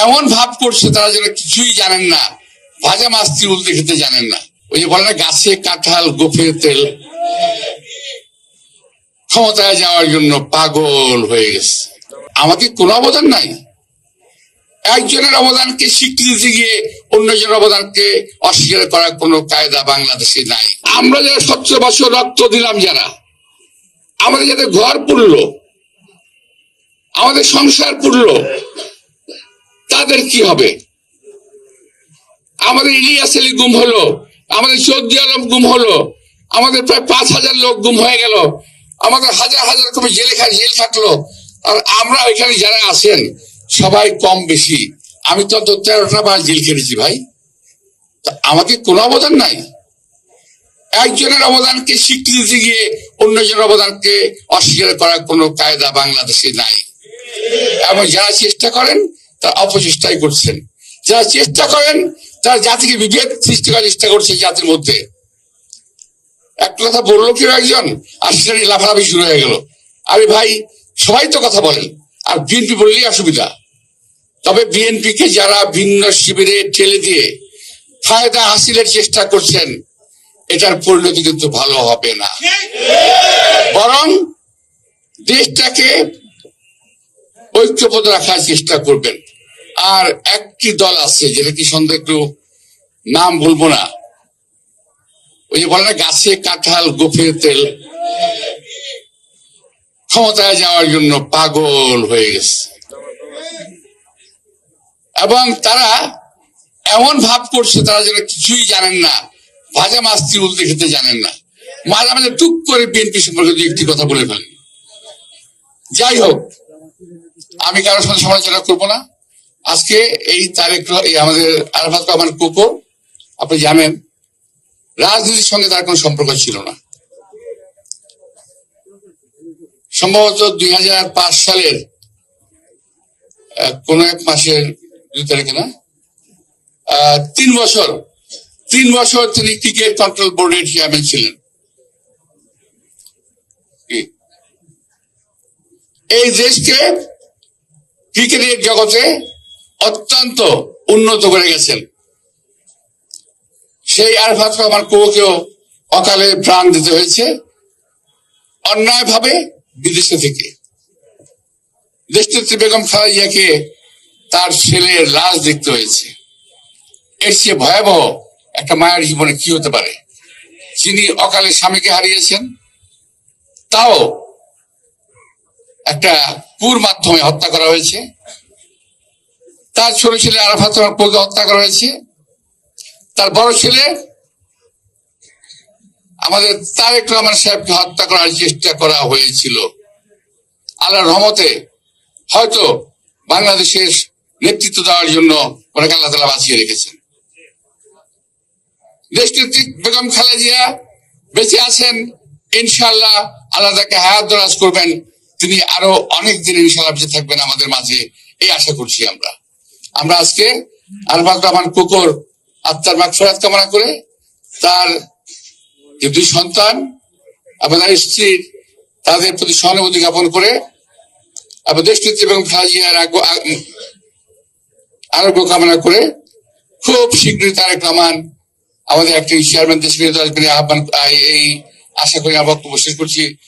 এমন ভাব করছে তারা যেন কিছুই জানেন না, ভাজা মাছ উল্টে খেতে জানেন না। ওই যে বলে না, গাছে কাঁঠাল গোফের তেল, ক্ষমতায় যাওয়ার জন্য পাগল হয়ে গেছে। আমাদের কোনো অবদান নাই। একজনের অবদানকে স্বীকৃতি দিতে গিয়ে অন্যজনের অবদানকে অস্বীকার করার কোনো কায়দা বাংলাদেশে নাই। আমরা যারা 17 বছর রক্ত দিলাম, যারা আমাদের যাতে ঘর পুড়লো, আমাদের সংসার পুড়লো, তাদের কি হবে? আমাদের ইলিয়াস আলী গুম হলো, আমাদের চৌধুরী আলম গুম হলো, আমাদের প্রায় 5000 লোক গুম হয়ে গেল, আমাদের হাজার হাজার কমে জেল থাকলো। আর আমরা এখানে যারা আছেন সবাই কম বেশি, আমি তো 13টা বার জেল খেটেছি ভাই। আমাদের কোনো অবদান নাই। একজনের অবদানকে স্বীকৃতি দিতে গিয়ে অন্যজনের অবদানকে অস্বীকার করার কোনো কায়দা বাংলাদেশে নাই। এবং যারা চেষ্টা করেন তারা অপচেষ্টাই করছেন। যারা চেষ্টা করেন তারা জাতিকে বিভেদ সৃষ্টি করার চেষ্টা করছে জাতির মধ্যে। একটা কথা বললো কেউ একজন, আর সেটা নিয়ে লাফালাফি শুরু হয়ে গেল। আরে ভাই, সবাই তো কথা বলেন, আর বিএনপি বললেই অসুবিধা। তবে বিএনপি কে যারা ভিন্ন শিবিরে ঠেলে দিয়ে ফায়দা হাসিলের চেষ্টা করছেন, এটার পরিণতি কিন্তু ভালো হবে না, বরং দেশটাকে ঐক্যবদ্ধ রাখার চেষ্টা করবেন। আর একটি দল আছে যেটা কি সন্দেহ, একটু নাম বলবো না, ওই যে বলে না, গাছে কাঁঠাল গোফের তেল, ক্ষমতায় যাওয়ার জন্য পাগল হয়ে গেছে। এবং তারা এমন ভাব করছে তারা যেন কিছুই জানেন না, ভাজা মাছ উল্টে খেতে জানেন না। মাঝে মাঝে টুক করে বিএনপি সম্পর্কে একটি কথা বলে ফেলেন। যাই হোক, আমি কারোর সাথে সমালোচনা করবো না। আজকে এই তারেক, এই আমাদের আরাফাত রহমান কোকো, আপনি জানেন রাজনীতির সঙ্গে তার কোনো সম্পর্ক ছিল না। সম্ভবত 2005 সালের কোন এক মাসের 2 তারিখে না, 3 বছর তিনি ক্রিকেট কন্ট্রোল বোর্ডের চেয়ারম্যান ছিলেন। এই দেশকে ক্রিকেটের জগতে অত্যন্ত উন্নত করে গেছেন। সেই আরাফাত রহমান কোকেও অকালে প্রাণ দিতে হয়েছে অন্যায়ভাবে বিদেশে থেকে। দেশনেত্রী বেগম খালেদা জিয়াকে তার ছেলের লাশ দেখতে হয়েছে। এর চেয়ে ভয়াবহ একটা মায়ের জীবনে কি হতে পারে, যিনি অকালে স্বামীকে হারিয়েছেন, তাও একটা কুর মাধ্যমে হত্যা করা হয়েছে। তার ছোট ছেলে আরাফাত রহমান কোকে হত্যা করা হয়েছে। তার বড় ছেলে আমাদের তারেক রহমান সাহেবকে হত্যা করার চেষ্টা করা হয়েছিল। আল্লাহর রহমতে হয়তো বাংলাদেশের নেতৃত্ব দেওয়ার জন্য ওনাকে আল্লাহ তাআলা বাঁচিয়ে রেখেছেন। দেশনেত্রী বেগম খালেদা জিয়া বেঁচে আছেন, ইনশাআল্লাহ আল্লাহ তাকে হায়াত দরাজ করবেন। তিনি আরো অনেক দিন ইনশাআল্লাহ বেঁচে থাকবেন আমাদের মাঝে, এই আশা করছি আমরা আজকে আরাফাত রহমান কোকোর আত্মার মাগফিরাত কামনা করে, তার যে 2 সন্তান এবং তার স্ত্রী, তাদের প্রতি সহানুভূতি জ্ঞাপন করে, এবং দেশনেত্রী বেগম খালেদা জিয়ার আরোগ্য কামনা করে, খুব শীঘ্রই তারেক রহমান আমাদের একটি চেয়ারম্যান দেশ বিরোধী আহ্বান, এই আশা করি আমার বক্তব্য শেষ করছি।